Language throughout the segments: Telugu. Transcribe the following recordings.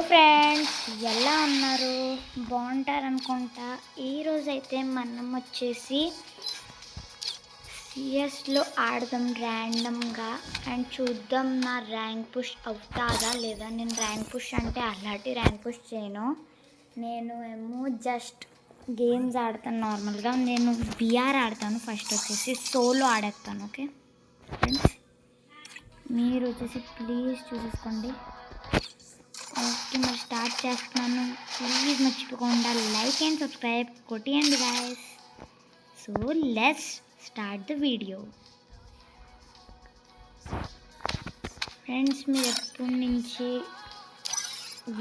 ఫ్రెండ్స్ ఎలా ఉన్నారు? బాగుంటారనుకుంటా. ఈరోజైతే మనం వచ్చేసి సిఎస్లో ఆడదాం ర్యాండమ్గా అండ్ చూద్దాం నా ర్యాంక్ పుష్ అవుతాదా లేదా. నేను ర్యాంక్ పుష్ అంటే అలాంటి ర్యాంక్ పుష్ చేయను. నేను ఏమో జస్ట్ గేమ్స్ ఆడతాను నార్మల్గా. నేను బిఆర్ ఆడతాను. ఫస్ట్ వచ్చేసి సోలో ఆడేస్తాను. ఓకే ఫ్రెండ్స్, మీరు వచ్చేసి ప్లీజ్ చూసేసుకోండి. ఓకే, మరి స్టార్ట్ చేస్తున్నాను. ప్లీజ్ మర్చిపోకుండా లైక్ అండ్ సబ్స్క్రైబ్ కొట్టియండి guys. So let's start the video. Friends, మీరు ఎప్పటి నుంచి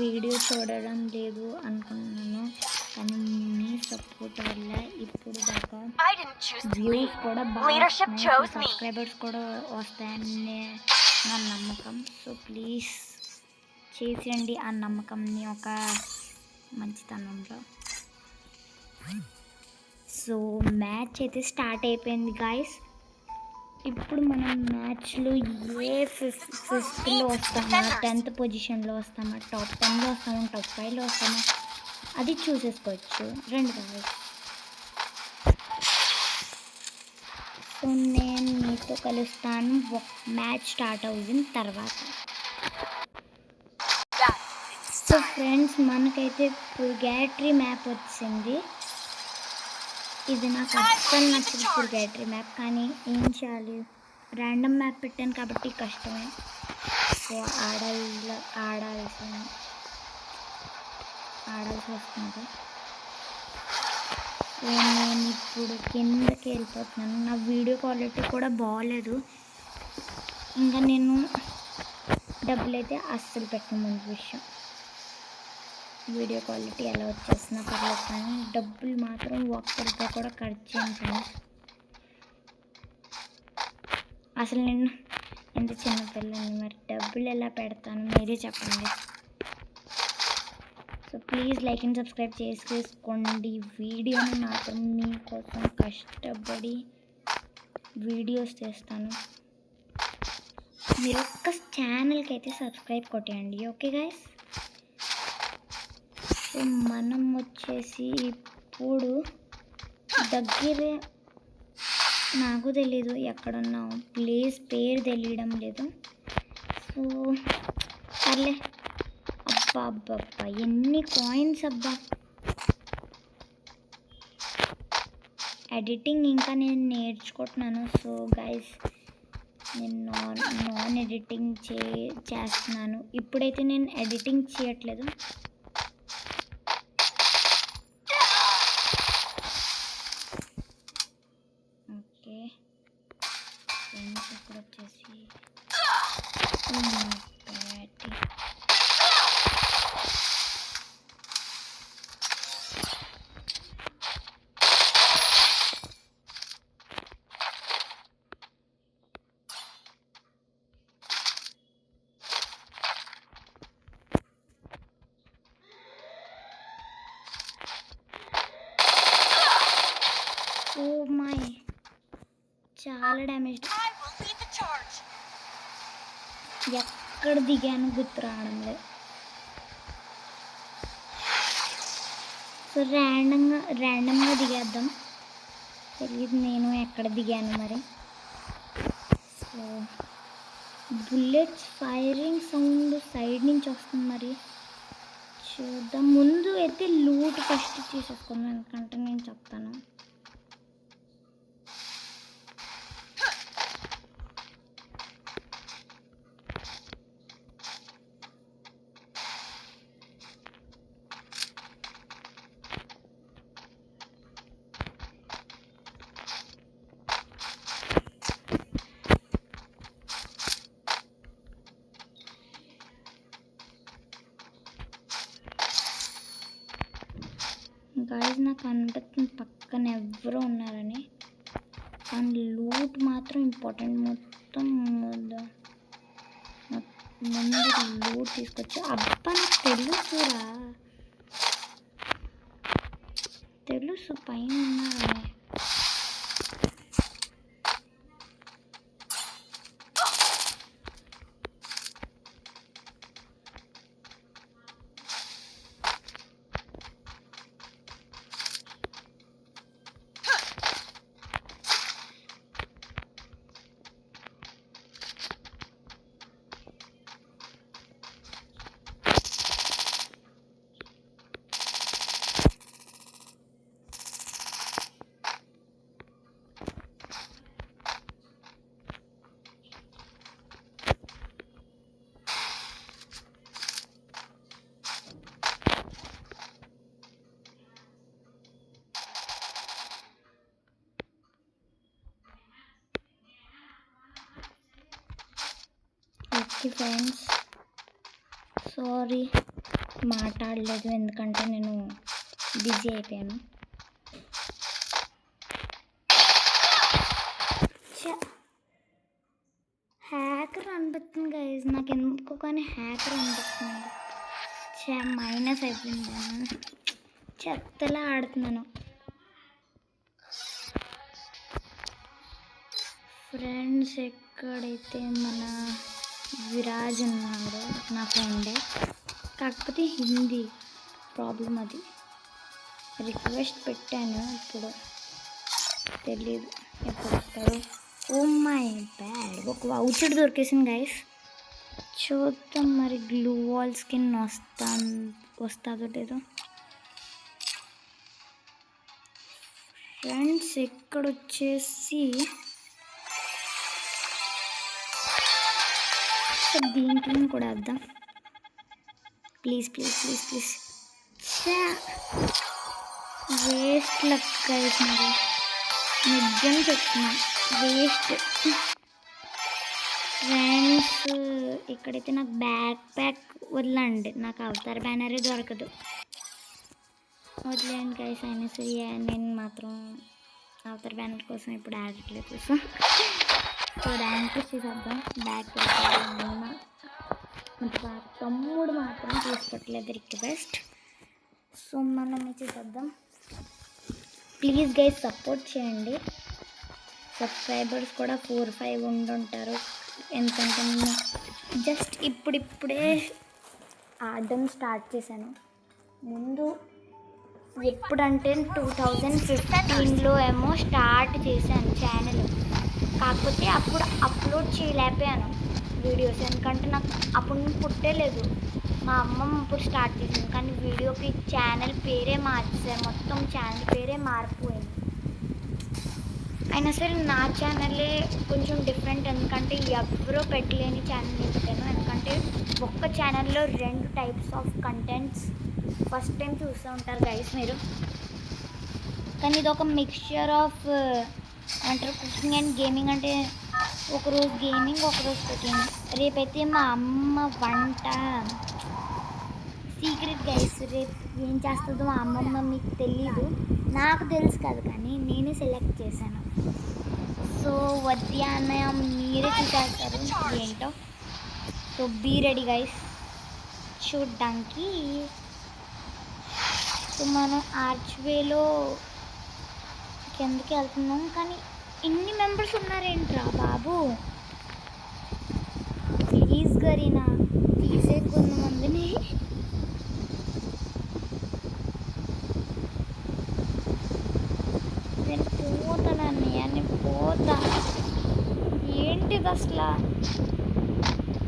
వీడియో చూడడం లేదు అనుకున్నాను, కానీ మీ సపోర్ట్ వల్ల ఇప్పుడు దాకా వ్యూస్ కూడా బాగా సబ్స్క్రైబర్స్ కూడా వస్తాయని నా నమ్మకం. సో ప్లీజ్ చేసేయండి ఆ నమ్మకంని ఒక మంచితనంలో. సో మ్యాచ్ అయితే స్టార్ట్ అయిపోయింది గాయస్. ఇప్పుడు మనం మ్యాచ్లో ఏ ఫిఫ్త్లో వస్తామా, 10th పొజిషన్లో వస్తామా, టాప్ 10లో వస్తామా, టాప్ 5లో వస్తామా, అది చూసేసుకోవచ్చు. రండి గాయస్. సో నేను మీతో కలుస్తాను మ్యాచ్ స్టార్ట్ అయిన తర్వాత. సో ఫ్రెండ్స్, మనకైతే పుర్గాటరీ మ్యాప్ వచ్చింది. ఇది నాకు అస్సలు నచ్చదు పుర్గాటరీ మ్యాప్, కానీ ఏం చేయాలి, ర్యాండమ్ మ్యాప్ పెట్టాను కాబట్టి కష్టమే. సో ఆడాల్సి వస్తుంది. సో నేను ఇప్పుడు కిందకి వెళ్ళిపోతున్నాను. నా వీడియో క్వాలిటీ కూడా బాగోలేదు. ఇంకా నేను డబ్బులు అయితే అస్సలు పెట్టను. ముందు విషయం, వీడియో క్వాలిటీ ఎలా వచ్చేస్తున్నా పర్లేదు, కానీ డబ్బులు మాత్రం ఒక్కరితో కూడా ఖర్చు చేయను. అసలు నేను ఎంత చిన్నపిల్లని, మరి డబ్బులు ఎలా పెడతాను మీరే చెప్పండి. So please like and subscribe చేసుకోండి. వీడియోని మాత్రం మీకోసం కష్టపడి వీడియోస్ చేస్తాను. మీరు ఒక్క ఛానల్కి అయితే సబ్స్క్రైబ్ కొట్టేయండి. Okay guys. సో మనం వచ్చేసి ఇప్పుడు దగ్గరే, నాకు తెలీదు ఎక్కడున్నావు, ప్లేస్ పేరు తెలియడం లేదు. సో సర్లే. అబ్బా ఎన్ని కాయిన్స్ అబ్బా. ఎడిటింగ్ ఇంకా నేను నేర్చుకుంటున్నాను. సో గైస్, నేను నాన్ ఎడిటింగ్ చేస్తున్నాను. ఇప్పుడైతే నేను ఎడిటింగ్ చేయట్లేదు. ఓకే ఫ్రెండ్స్, ఇప్పుడు వచ్చేసి ఓ మై, చాలా డ్యామేజ్. ఎక్కడ దిగాను గుర్తు రావడం లేదు. సో ర్యాండమ్గా దిగేద్దాం. తెలియదు నేను ఎక్కడ దిగాను మరి. So bullets firing sound side నుంచి వస్తుంది. మరి చూద్దాం. ముందు అయితే లూట్ ఫస్ట్ తీసేసుకుందాం, ఎందుకంటే నేను చెప్తాను. గాయస్, నాకు అనిపిస్తుంది పక్కన ఎవరో ఉన్నారని, కానీ లూట్ మాత్రం ఇంపార్టెంట్. మొత్తం ముందు లూట్ తీసుకొచ్చి, అబ్బా నాకు తెలుసు పైన ఉన్నారని. ఓకే ఫ్రెండ్స్, సారీ మాట్లాడలేదు ఎందుకంటే నేను బిజీ అయిపోయాను. హ్యాకర్ అనిపిస్తుంది గైజ్, నాకు ఎందుకో కానీ హ్యాకర్ అనిపిస్తుంది. మైనస్ అయిపోయింది, చెత్తలా ఆడుతున్నాను. ఫ్రెండ్స్, ఎక్కడైతే మన విరాజ్ ఉన్నాడో నా ఫ్రెండే, కాకపోతే హిందీ ప్రాబ్లం. అది రిక్వెస్ట్ పెట్టాను, ఇప్పుడు తెలీదు ఎప్పుడు వస్తాడు. ఓ మై బ్యాడ్, ఒక వౌచర్ దొరికేసింది గైస్. చూద్దాం మరి గ్లూ వాల్ స్కిన్ వస్తుందో లేదో. ఫ్రెండ్స్, ఇక్కడ వచ్చేసి దీంట్లో కూడా వద్దాం. Please please please please. Waste luck guys, మరి నిజం చెప్తున్నా, వేస్ట్. ఫ్రెండ్స్, ఇక్కడైతే నాకు బ్యాక్ ప్యాక్ వదలండి, నాకు అవతార్ బ్యానరే దొరకదు. వదిలేండి గైస్, అయినా సరే నేను మాత్రం అవతార్ బ్యానర్ కోసం ఇప్పుడు ఆడట్లేదు. సో ర్యాంక్ చేసేద్దాం. బ్యాక్ తమ్ముడు మాత్రం తీసుకోవట్లేదు రిక్వెస్ట్. సో మనం చేసేద్దాం. ప్లీజ్ గైస్ సపోర్ట్ చేయండి. సబ్స్క్రైబర్స్ కూడా 4-5 ఉండుంటారు, ఎందుకంటే నేను జస్ట్ ఇప్పుడిప్పుడే ఆడడం స్టార్ట్ చేశాను. ముందు ఎప్పుడంటే 2015లో ఏమో స్టార్ట్ చేశాను ఛానల్, కాకపోతే అప్పుడు అప్లోడ్ చేయలేకపోయాను వీడియోస్, ఎందుకంటే నాకు అప్పుడు పుట్టలేదు. మా అమ్మమ్మ ఇప్పుడు స్టార్ట్ చేసింది, కానీ వీడియోకి ఛానల్ పేరే మార్చేసారు, మొత్తం ఛానల్ పేరే మారిపోయింది. అయినా సరే నా ఛానలే కొంచెం డిఫరెంట్, ఎందుకంటే ఎవరో పెట్టలేని ఛానల్ పెట్టాను. ఎందుకంటే ఒక్క ఛానల్లో 2 types of contents first time చూస్తూ ఉంటారు గైస్ మీరు, కానీ ఇది ఒక మిక్స్చర్ ఆఫ్ అంటారు కుకింగ్ అండ్ గేమింగ్. అంటే ఒకరోజు గేమింగ్, ఒకరోజు కుకింగ్. రేపైతే మా అమ్మ వంట సీక్రెట్ గైస్, రేపు ఏం చేస్తుందో మా అమ్మమ్మ మీకు తెలీదు, నాకు తెలుసు కదా, కానీ నేనే సెలెక్ట్ చేశాను. సో ఉదయాన్నం మీరే చూసేస్తారు ఏంటో. సో బీ రెడీ గైస్ చూడ్డానికి. సో మనం ఆర్చ్వేలో కిందకి వెళ్తున్నాం, కానీ ఇన్ని మెంబర్స్ ఉన్నారేంట్రా బాబు. ప్లీజ్ గరీనా, తీసే కొంతమందిని. నేను పోతానన్నయ్య, నేను పోతా. ఏంటిది అసలు,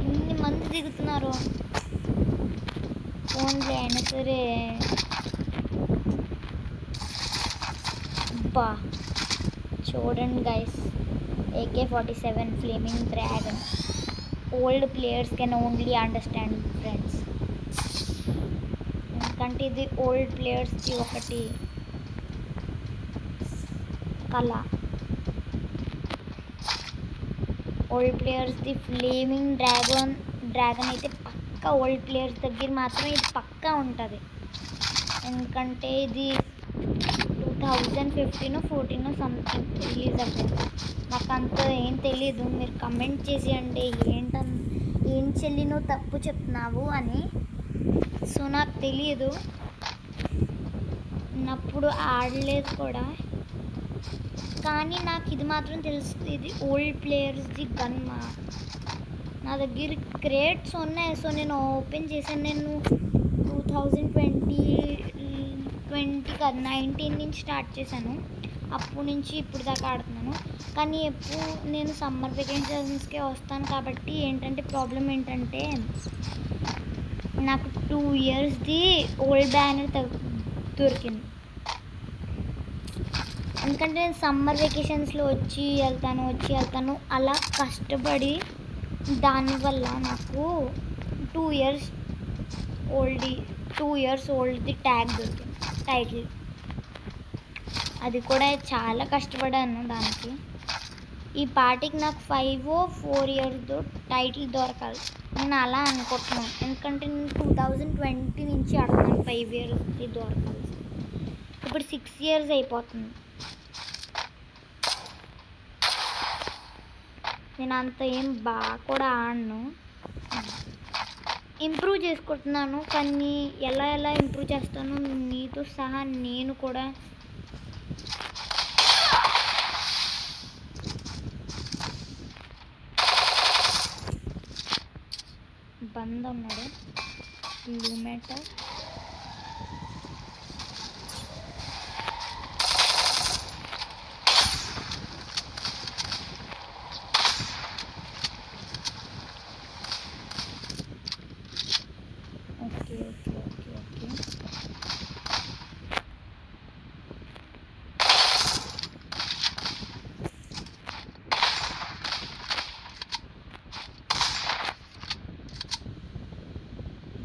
ఇన్ని మంది దిగుతున్నారు. ఫోన్లే అయినా సరే బా. చూడండి guys, AK-47 Fleming dragon. Old players can only understand friends, ఎందుకంటే ఇది ఓల్డ్ ప్లేయర్స్కి ఒకటి కళ. ఓల్డ్ ప్లేయర్స్ది ఫ్లేమింగ్ డ్రాగన్ అయితే పక్కా ఓల్డ్ ప్లేయర్స్ దగ్గర మాత్రం ఇది పక్కా ఉంటుంది, ఎందుకంటే ఇది 2015-14 సంథింగ్ రిలీజ్ అవ్వలేదు. నాకు అంత ఏం తెలీదు, మీరు కమెంట్ చేసేయండి ఏం చెల్లి నువ్వు తప్పు చెప్తున్నావు అని. సో నాకు తెలియదు, నప్పుడు ఆడలేదు కూడా, కానీ నాకు ఇది మాత్రం తెలుసు, ఇది ఓల్డ్ ప్లేయర్స్ది గన్. నా దగ్గర క్రేట్స్ ఉన్నాయి, సో నేను ఓపెన్ చేశాను. నేను 2019 నుంచి స్టార్ట్ చేశాను, అప్పటి నుంచి ఇప్పుడు దాకా ఆడుతున్నాను. కానీ ఎప్పుడు నేను సమ్మర్ వెకేషన్స్కే వస్తాను, కాబట్టి ఏంటంటే ప్రాబ్లం ఏంటంటే నాకు 2 ఇయర్స్ది ఓల్డ్ బ్యానర్ దొరికింది. ఎందుకంటే నేను సమ్మర్ వెకేషన్స్లో వచ్చి వెళ్తాను అలా కష్టపడి, దానివల్ల నాకు 2 ఇయర్స్ ఓల్డ్ది ట్యాగ్ దొరికింది, టైటిల్. అది కూడా చాలా కష్టపడాను దానికి. ఈ పార్టీకి నాకు 5 or 4 years టైటిల్ దొరకాలి. నేను అలా అనుకుంటున్నాను, ఎందుకంటే నేను 2020 నుంచి ఆడుతున్నాను 5 yearsకి దొరకాలి. ఇప్పుడు 6 years అయిపోతుంది. నేను అంత ఏం బాగా కూడా ఆడను, ఇంప్రూవ్ చేసుకుంటున్నాను. కానీ ఎలా ఇంప్రూవ్ చేస్తాను మీతో సహా నేను కూడా బంద్ ఉన్నాడు లూమేటర్. ఓకే ఓకే ఓకే ఓకే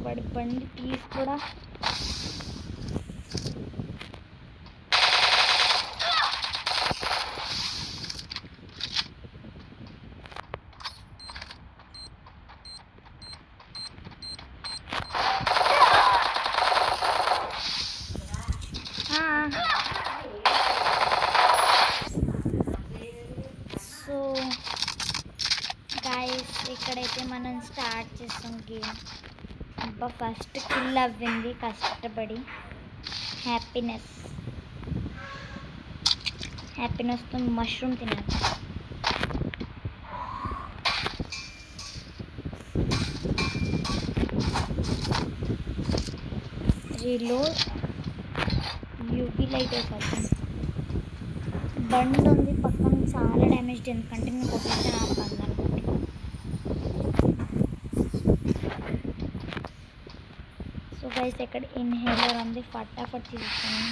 వాడి బండి తీసి కూడా సో గాయస్ ఇక్కడైతే మనం స్టార్ట్ చేస్తాం గేమ్. అబ్బా ఫస్ట్ కిల్ అవ్వింది కష్టపడి. హ్యాపీనెస్తో మష్రూమ్ తినాలి. రీలోడ్. యూవీ లైట్ వేసేస్తాను. బండి ఉంది పక్కన, చాలా డ్యామేజ్, ఎందుకంటే నేను కొట్టేసాను ఆ బండి అనుకుంటున్నాను. సో గైస్ ఇక్కడ ఇన్హేలర్ ఉంది, ఫటాఫట్ తీసుకున్నాను.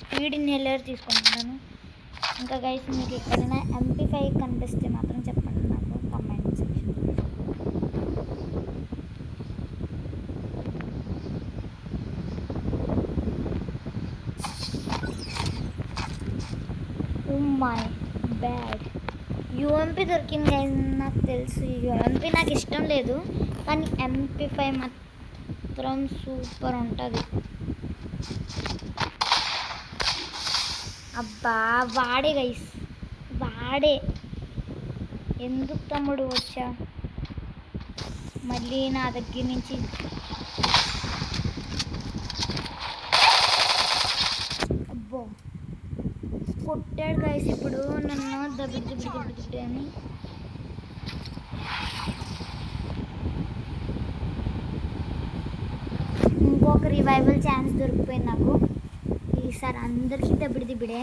స్పీడ్ ఇన్హేలర్ తీసుకుంటున్నాను. ఇంకా గైస్ మీకు ఎక్కడైనా MP5 కనిపిస్తే మాత్రం చెప్పండి నాకు comment section. Oh my bad, UMP దొరికింది గైస్. నాకు తెలుసు UMP నాకు ఇష్టం లేదు, కానీ MP5 మాత్రం సూపర్ ఉంటుంది. అబ్బా వాడే గైస్, వాడే. ఎందుకు తమ్ముడు వచ్చా మళ్ళీ నా దగ్గర నుంచి? అబ్బో కొట్టాడు గైస్ ఇప్పుడు నన్ను దబ్బి అని. ఇంకొక రివైవల్ ఛాన్స్ దొరికిపోయింది నాకు. ఈసారి అందరికీ దబ్బిడే.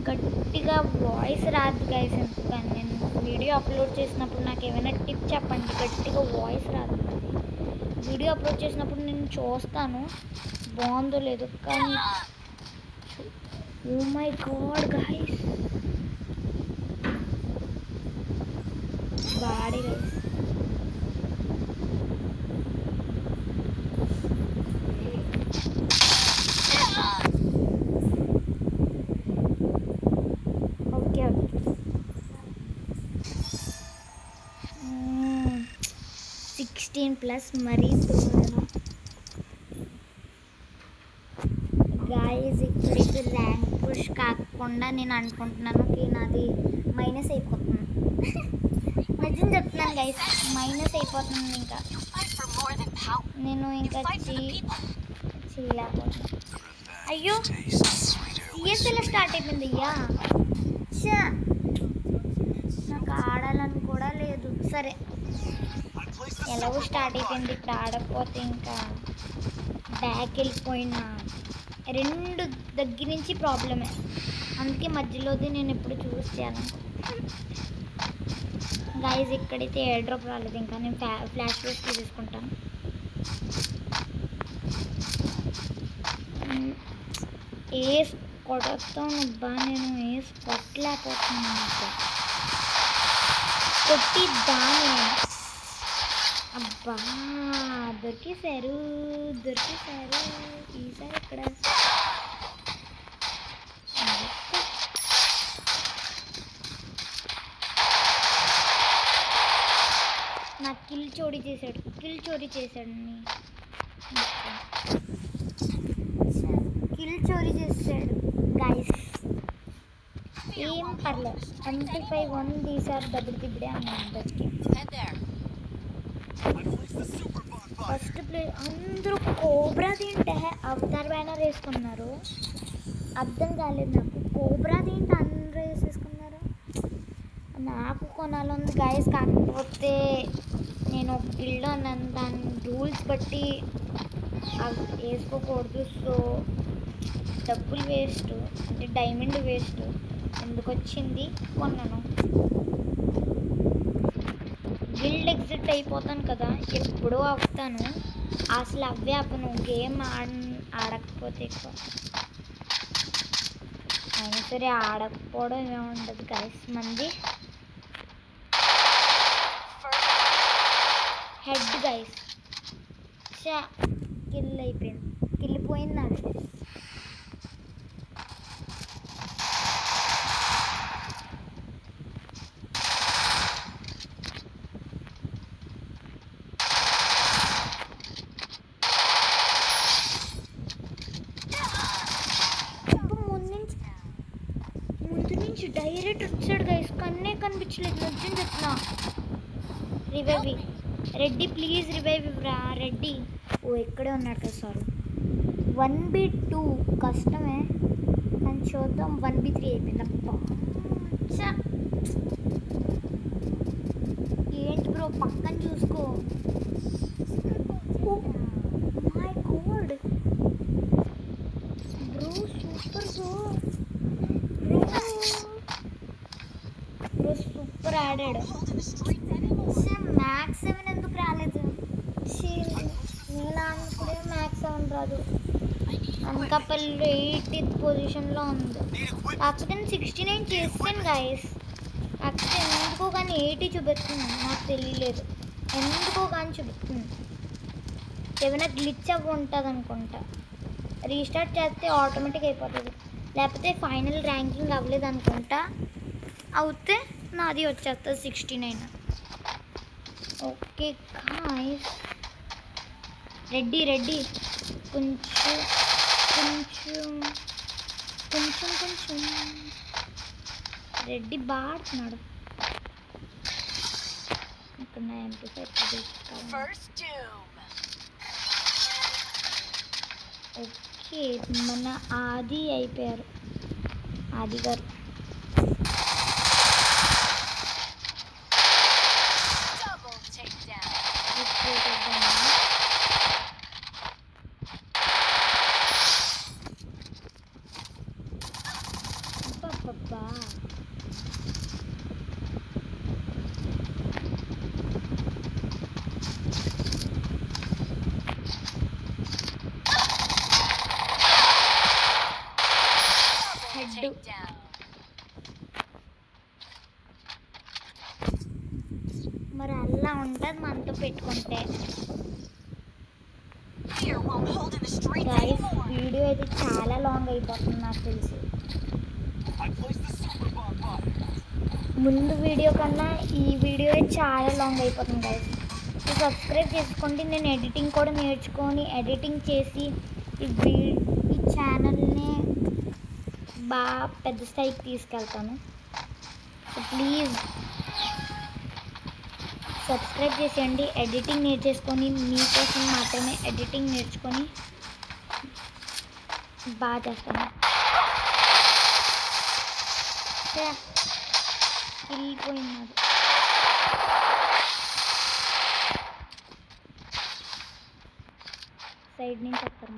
గట్టిగా వాయిస్ రాదు గైస్, ఎందుకని నేను వీడియో అప్లోడ్ చేసినప్పుడు నాకు ఏమైనా టిప్ చెప్పండి. గట్టిగా వాయిస్ రాదు. వీడియో అప్లోడ్ చేసినప్పుడు నేను చూస్తాను బాగుందో లేదో, కానీ ఓ మై గాడ్ గైస్, వాడే గైస్. ఓకే 16+ మరీ దూరం గాయస్. ఇక్కడికి ర్యాంక్ పుష్ కాకుండా నేను అనుకుంటున్నాను కి నాది మైనస్ అయిపోతుంది. నిజం చెప్తున్నాను గైస్, మైనస్ అయిపోతుంది. ఇంకా నేను ఇంకా చేయలేకపోతున్నాను. అయ్యో CSL స్టార్ట్ అయిపోయింది. అయ్యా నాకు ఆడాలని కూడా లేదు. సరే ఎలాగో స్టార్ట్ అయిపోయింది, ఇప్పుడు ఆడకపోతే ఇంకా బ్యాక్ వెళ్ళిపోయినా 2 దగ్గర నుంచి ప్రాబ్లమే. అందుకే మధ్యలోది నేను ఎప్పుడు చూస్ చేయాలి గైజ్. ఇక్కడైతే ఎయిర్ డ్రాప్ రాలేదు ఇంకా, నేను ఫ్లాష్ బ్రేక్ తీసుకుంటాను. ఏస్ కొడతాను అబ్బా, నేను ఏస్ కొట్టలేకపోతున్నాను. కొట్టిద్దాను. అబ్బా దొరికేశారు. ఈసారి ఇక్కడ కిల్ చోరీ చేశాడు కిల్ చోరీ చేశాడు గైస్. ఏం పర్లేదు, MP5 తీసారు డబ్బులు తిబ్బడే అన్నాను బతికి. ఫస్ట్ ప్లేస్ అందరూ కోబ్రా తింటే అవతార్ బ్యానర్ వేసుకున్నారు. అర్థం కాలేదు నాకు, కోబ్రా తింటే అందరూ వేసేసుకున్నారు. నాకు కొనాలని గైస్, కాకపోతే నేను ఒక గిల్డ్ అన్నాను, దాని రూల్స్ బట్టి అవి వేసుకోకూడదు. సో డబ్బులు వేస్ట్, అంటే డైమండ్ వేస్ట్. ఎందుకు వచ్చింది కొన్నాను. గిల్డ్ ఎగ్జిట్ అయిపోతాను కదా, ఎప్పుడో అవుతాను. అసలు అవే అవ్వను, గేమ్ ఆడకపోతే ఎక్కువ. అయినా సరే ఆడకపోవడం ఏముండదు గైస్. మంది హెడ్ గైస్, కిల్ అయిపోయింది, కిల్ పోయింది నాది. డైరెక్ట్ వచ్చాడు గైస్, కన్నే కనిపించలేదు. నిజం చెప్తున్నా. రివైవ్ రెడ్డి, ప్లీజ్ రివైవ్ ఇవ్వరా రెడ్డి. ఓ ఇక్కడే ఉన్నాడు కదా, సారీ. 1v2 కష్టమే అని చూద్దాం. 1v3 అయిపోయింది. ఏంటి బ్రో, పక్కన చూసుకో. My God bro, super bro, super ఆడాడు. మ్యాక్స్ 7 ఎందుకు రాలేదు? నేను అనుకునే మ్యాక్స్ 7 రాదు. అనకాపల్లి 80th పొజిషన్లో ఉంది. కాకపోతే నేను 69 చేస్తాను గైస్. కాకపోతే ఎందుకో కానీ 80 చూపిస్తుంది, నాకు తెలియలేదు ఎందుకో కానీ చూపిస్తుంది. ఏమైనా గ్లిచ్ అవ్వి ఉంటుంది అనుకుంటా. రీస్టార్ట్ చేస్తే ఆటోమేటిక్ అయిపోతుంది. లేకపోతే ఫైనల్ ర్యాంకింగ్ అవ్వలేదు అనుకుంటా, అవుతే నాది వచ్చేస్తుంది 69. ఓకే గాయ్స్, రెడ్డి కొంచెం రెడ్డి బాడుతున్నాడు. ఇక్కడ నా MP5 ఓకే, మన ఆది అయిపోయారు, ఆది గారు. మరి అలా ఉంటుంది మనతో పెట్టుకుంటే. గైస్ వీడియో అయితే చాలా లాంగ్ అయిపోతుంది నాకు తెలిసి. ముందు వీడియో కన్నా ఈ వీడియో చాలా లాంగ్ అయిపోతుంది గైస్. సబ్స్క్రైబ్ చేసుకోండి. నేను ఎడిటింగ్ కూడా నేర్చుకొని ఎడిటింగ్ చేసి ఈ ఛానల్ని బాగా పెద్ద స్థాయికి తీసుకెళ్తాను. సో ప్లీజ్ సబ్స్క్రైబ్ చేసేయండి. ఎడిటింగ్ నేర్చేసుకొని మీకోసం మాత్రమే ఎడిటింగ్ నేర్చుకొని బాగా చేస్తాను. వెళ్ళిపోయినాడు. సైడ్ నుంచి వస్తారు.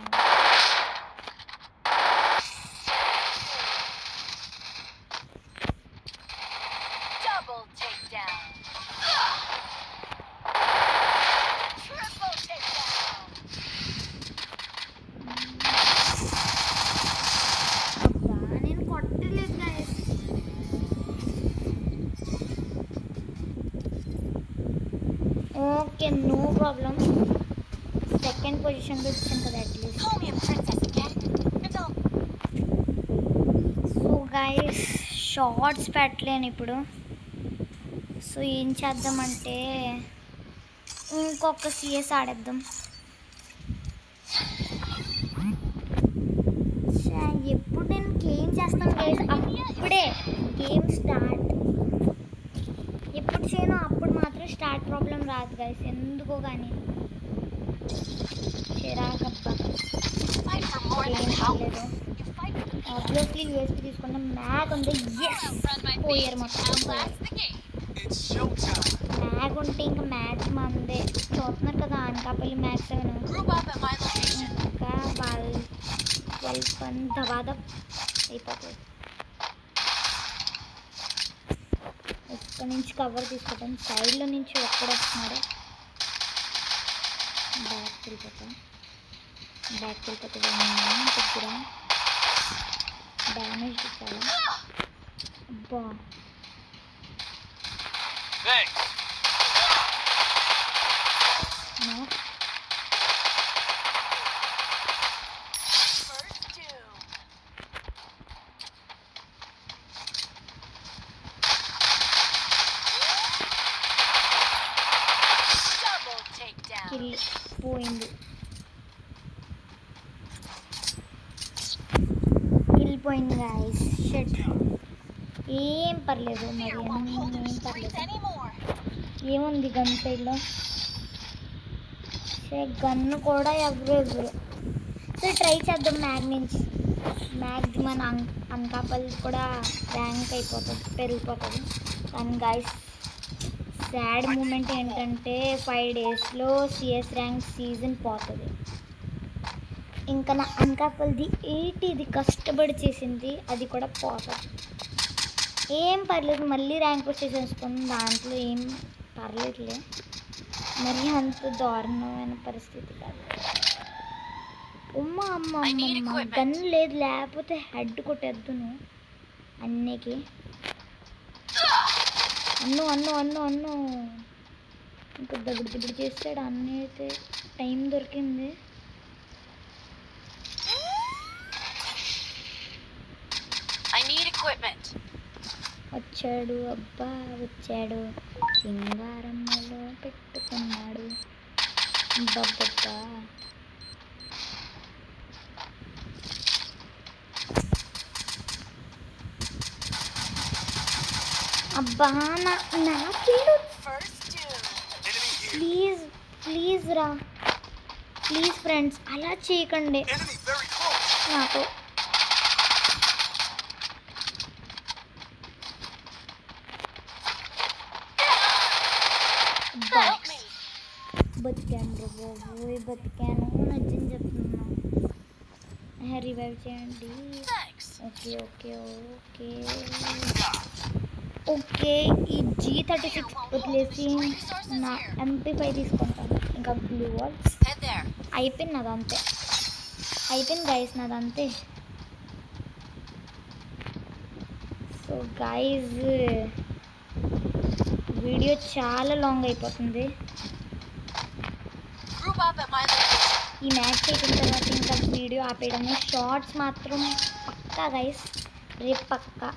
Okay, no problem. సెకండ్ పొజిషన్లో వచ్చాను కదా అట్లీస్ట్. సో గైస్ షార్ట్స్ పెట్టలేను ఇప్పుడు. సో ఏం చేద్దామంటే ఇంకొక సిఎస్ ఆడేద్దాం. ఎప్పుడు నేను క్లెయిమ్ చేస్తాను గైస్ అప్పుడే గేమ్ స్టార్ట్. ఎప్పుడు చేయను అప్పుడు మాత్రం స్టార్ట్ ప్రాబ్లం రాదు గైస్, ఎందుకో కానీ చిరాకబ్బా. ఏం కాలేదు. ఆబ్వియస్లీ యూఎస్పీ తీసుకున్న మ్యాగ్ ఉంది. పోయారు మొత్తం పోయారు. మ్యాగ్ ఉంటే ఇంకా మ్యాచ్ మందే. చూస్తున్నారు కదా అనకాపల్లి మ్యాచ్ 7 ఇంకా వాళ్ళు 12 దవాదం అయిపోతుంది. ఇక్కడ నుంచి కవర్ తీసుకుంటాం. సైడ్లో నుంచి ఒక్కడ వస్తున్నాడు. బ్యాక్ వెళ్ళిపోతాం. దగ్గర డ్యామేజ్ ఇచ్చాడు. అబ్బా కిల్ పోయింది. కిల్ పోయింది గాయ్స్. షట్. ఏం పర్లేదు మరి, ఏం పర్లేదు. ఏముంది గన్ సైడ్లో? గన్ను కూడా ఎవరు సో ట్రై చేద్దాం మ్యాగ్ నుంచి. మ్యాగ్ మన అనకాపల్లి కూడా ర్యాంక్ అయిపోతుంది, పెరిగిపోతుంది. కానీ గాయ్స్ సాడ్ మూమెంట్ ఏంటంటే 5 డేస్లో సిఎస్ ర్యాంక్ సీజన్ పోతుంది. ఇంకా నా అనకాపల్లిది 80 కష్టపడి చేసింది అది కూడా పోతుంది. ఏం పర్లేదు, మళ్ళీ ర్యాంక్ వచ్చేసేసుకుని దాంట్లో ఏం పర్లేదులే. మరి అంత దారుణమైన పరిస్థితి కాదు. అమ్మ గన్ లేదు, లేకపోతే హెడ్ కొట్టేద్దును అన్నికి. అన్ను ఇంకా దగ్గర చేస్తాడు. అన్నీ అయితే టైం దొరికింది. వచ్చాడు, అబ్బా వచ్చాడు. సింగారమ్మలో పెట్టుకున్నాడు. బాబ్బా అబ్బా నా కిల్లు ప్లీజ్ రా, ప్లీజ్ ఫ్రెండ్స్ అలా చేయకండి నాకు. బతికాను బాబోయ్, బతికాను. నచ్చని చెప్తున్నాను. రివైవ్ చేయండి. ఓకే ఈ G36 వదిలేసి నా MP5 తీసుకుంటాను. ఇంకా బ్లూ వాల్స్ అయిపోయింది నాదంతే. అయిపోయింది గైస్ నాదంతే. సో గైస్ వీడియో చాలా లాంగ్ అయిపోతుంది. ఈ మ్యాచ్ అయిపోయిన తర్వాత ఇంకా వీడియో ఆపేయడము. షార్ట్స్ మాత్రం పక్కా గైస్, రేపు పక్కా.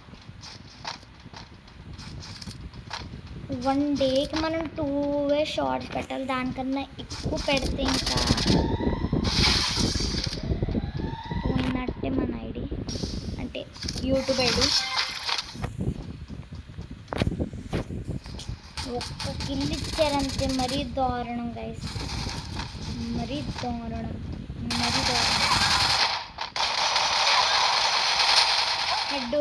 1 డేకి మనం 2 షార్ట్స్ పెట్టాలి. దానికన్నా ఎక్కువ పెడితే ఇంకా పోయినట్టే మన ఐడి, అంటే యూట్యూబ్ ఐడి. ఒక్క కిల్ ఇచ్చారంతే. మరీ దారుణం గైస్, మరీ దారుణం. హెడ్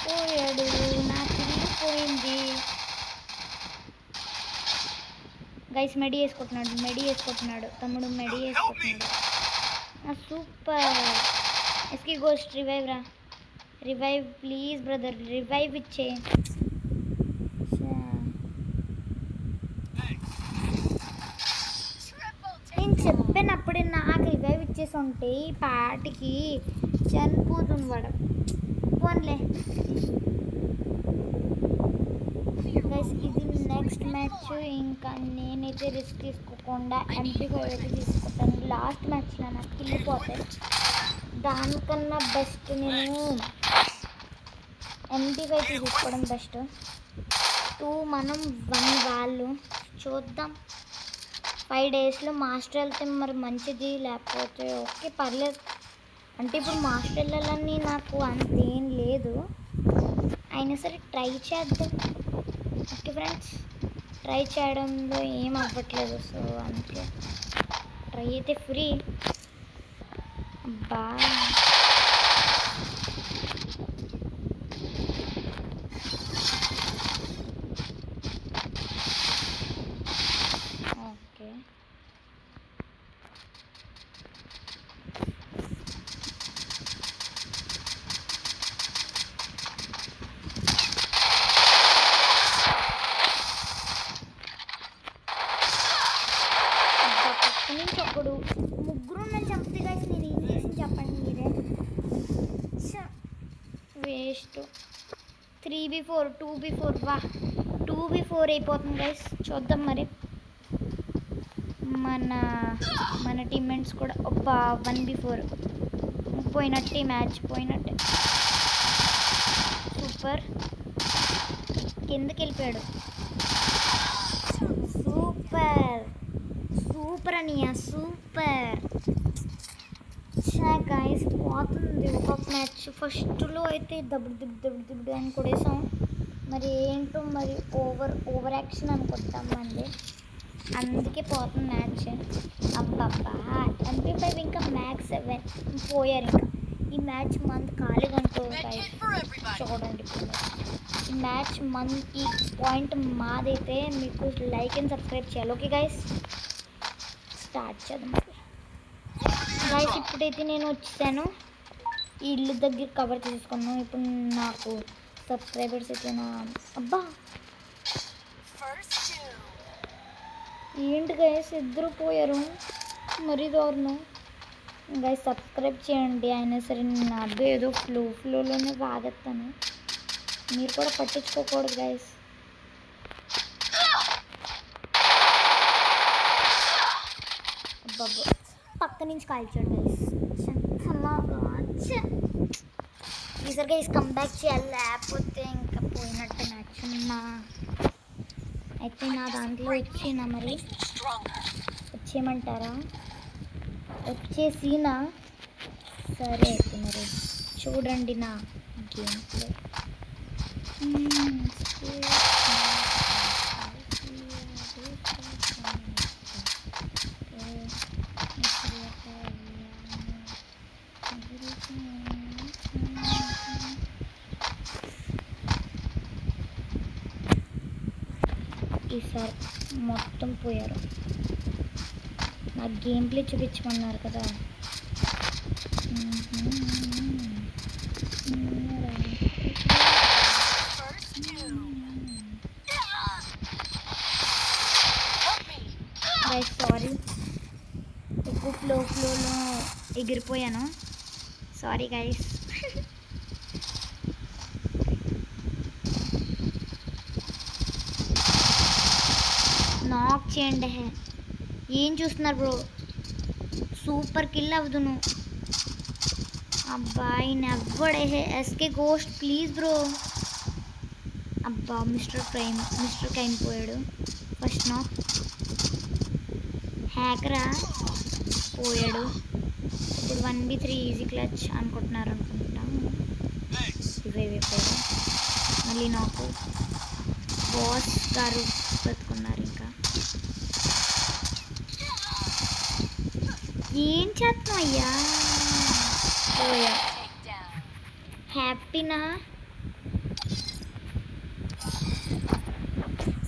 పోయాడు. నా కిల్ పోయింది గైస్. మెడి వేసుకుంటున్నాడు తమ్ముడు, మెడి వేసుకుంటున్నాడు. సూపర్. ఎస్కి గోస్ట్ రివైవ్ రా, రివైవ్ ప్లీజ్ బ్రదర్, రివైవ్ ఇచ్చే. నేను చెప్పినప్పుడే నాకు రివైవ్ ఇచ్చేసి ఉంటే ఈ పాటికి చనిపోతుంది వాడు. పోన్లే గైస్, ఇది నెక్స్ట్ మ్యాచ్. ఇంకా నేనైతే రిస్క్ తీసుకోకుండా MP5 అయితే తీసుకుంటాను. లాస్ట్ మ్యాచ్లో నాకు వెళ్ళిపోతాయి. దానికన్నా బెస్ట్ నేను MP5 తీసుకోవడం బెస్ట్. 2 మనం 1 వాళ్ళు చూద్దాం. 5 డేస్లో మాస్టర్ వెళ్తే మరి మంచిది, లేకపోతే ఓకే పర్లేదు. అంటే ఇప్పుడు మాస్టర్ వెళ్ళాలని నాకు అంతేం లేదు, అయినా సరే ట్రై చేద్దాం. ఓకే ఫ్రెండ్స్, ట్రై చేయడంలో ఏం అవ్వట్లేదు, సో అందుకే ట్రై అయితే ఫ్రీ. అబ్బా ఓకే పక్క నుంచి ఒకడు ముగ్గురు నన్ను చంపితే గాయస్ నేను ఏం చేసి చెప్పండి మీరే. వేస్ట్. 3v4 2v4 వా 2v4 అయిపోతుంది గైస్. చూద్దాం మరి మన టీమ్మేట్స్ కూడా. ఒప్ప 1v4 పోయినట్టే, మ్యాచ్ పోయినట్టే. సూపర్, కిందకి వెళ్ళిపోయాడు. సూపర్ సూపర్ అనియా, సూపర్. గాయస్ పోతుంది ఒక్కొక్క మ్యాచ్. ఫస్ట్లో అయితే దబ్బుడు అని కొడేసాం, మరి ఏంటో మరి ఓవర్ యాక్షన్ అనుకుంటామండి, అందుకే పోతుంది మ్యాచ్. అబ్బబ్బా MP5 ఇంకా మ్యాక్స్ 7 పోయారు. ఇంకా ఈ మ్యాచ్ మంత్ ఖాళీగా ఉంటుంది గైస్. చూడండి ఈ మ్యాచ్ ఈ పాయింట్ మాదైతే మీకు లైక్ అండ్ సబ్స్క్రైబ్ చేయాలి. ఓకే గైస్, స్టార్ట్ చేద్దాం గైస్. ఇప్పుడైతే నేను వచ్చేసాను, ఈ ఇల్లు దగ్గర కవర్ చేసుకున్నాను. ఇప్పుడు నాకు సబ్స్క్రైబర్స్ అయితే అబ్బా ఏంటి గైస్ ఇద్దరు పోయారు, మరీ దారుణం. గైస్ సబ్స్క్రైబ్ చేయండి. అయినా సరే నేను అబ్బే ఏదో ఫ్లోలోనే వాగేస్తాను, మీరు కూడా పట్టించుకోకూడదు గైస్. అబ్బాబ్బా పక్క నుంచి కాల్చాడు గైస్. ఈసారి గైస్ కంబ్యాక్ చేయాలి, లేకపోతే ఇంకా పోయినట్టు మ్యాచ్. అయితే నా దాంట్లో వచ్చినా మరి వచ్చేయమంటారా? వచ్చేసినా సరే. అయితే మరి చూడండి నా గేమ్ ప్లే. ఈసారి మొత్తం పోయారు. నా గేమ్ ప్లే చూపించమన్నారు కదా. సారీ, ఎక్కువ ఫ్లోలో ఎగిరిపోయాను, సారీ గైస్. నాక్ చేయండి. ఏం చూస్తున్నారు బ్రో? సూపర్ కిల్ అవ్వదును. అబ్బాయి నెవ్వడే ఎస్కే గోస్ట్ ప్లీజ్ బ్రో. అబ్బా మిస్టర్ క్రైమ్ పోయాడు. First knock. హ్యాకరా పోయాడు. ఇప్పుడు 1v3 ఈజీ క్లచ్ అనుకుంటున్నారు అనుకుంటా. ఇవే పోయాడు. మళ్ళీ నాకు బాస్ గారు బతుకున్నారు. ఇంకా ఏం చేస్తున్నావు అయ్యా? పోయా. హ్యాపీనా?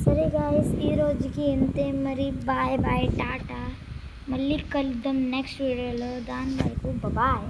సరే గాయస్, ఈరోజుకి ఇంతే మరి. Bye bye, tata. మళ్ళీ కలుద్దాం నెక్స్ట్ వీడియోలో. దాని వరకు బాయ్.